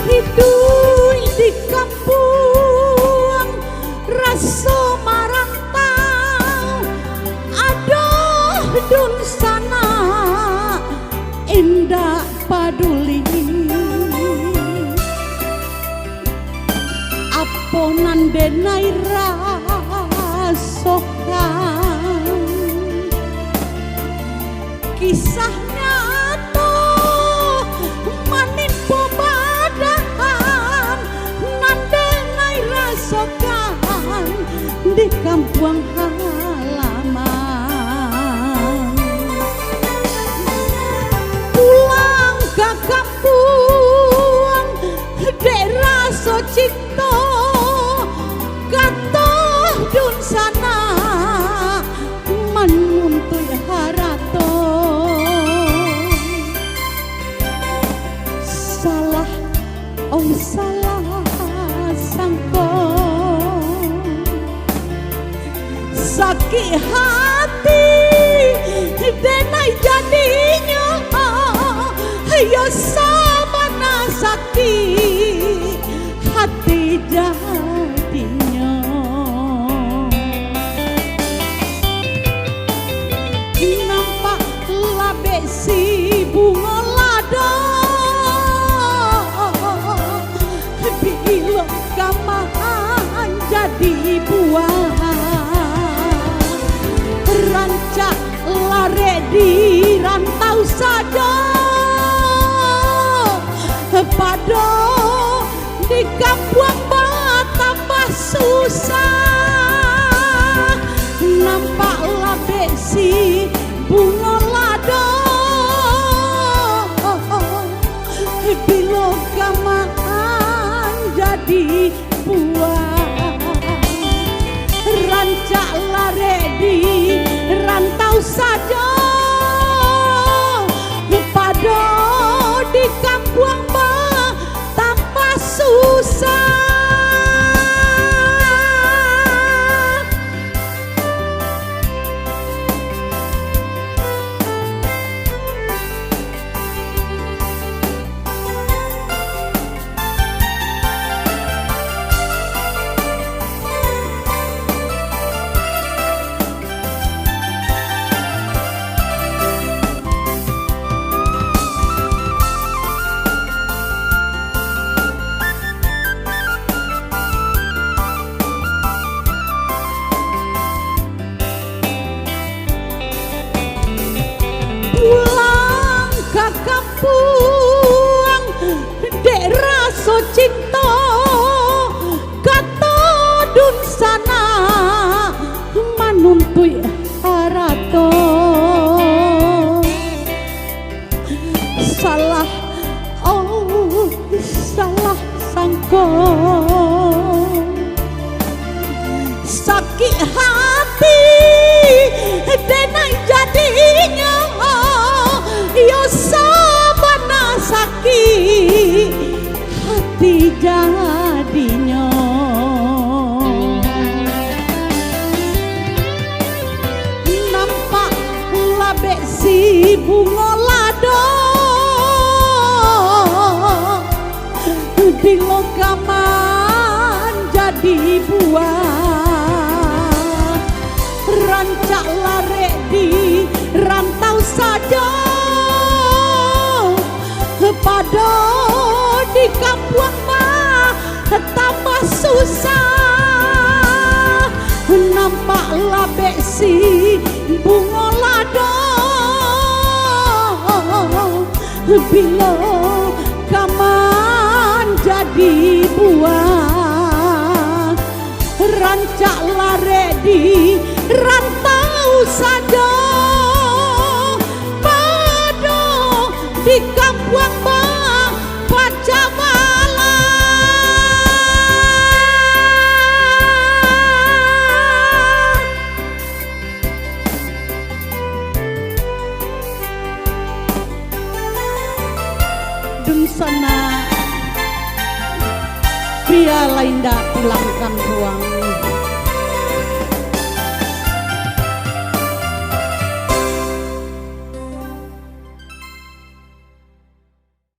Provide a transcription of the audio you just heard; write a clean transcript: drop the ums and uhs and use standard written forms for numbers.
Hidup di kampung rasa marantau, aduh dun sana indah paduli, aponan denai rasokan kisahnya di kampung halaman. Pulang ke kampung daerah Socipto, katoh dun sana menuntui harato. Salah, oh salah sangko, sakit hati denai jadinya, yo sabana sakit hati jadinya. Nampak labe si bunga lada, bilo kamahan jadi buah, rancak lare di rantau saja, pada di kampung tambah susah. Nampak labe si bunga lada, bilo kamaan jadi buah, rancak lare di rantau saja, pada di kampung tambah susah. Pulang ke kampung daerah Socipto, kata dun sana manuntui harato. Salah, oh salah sangko, sakit hati denai jadinya, yo sabana sakit hati jadinya. Nampak labe si bunga lada, di lokaman jadi buah, rancak lare di rantau saja, pada di kampung tambah susah. Nampak labe si bunga lada, bila kaman jadi buah rancak lare di rantau saja pada di kampung bang Pacamala. Dun sana pria lain dah pulangkan ruang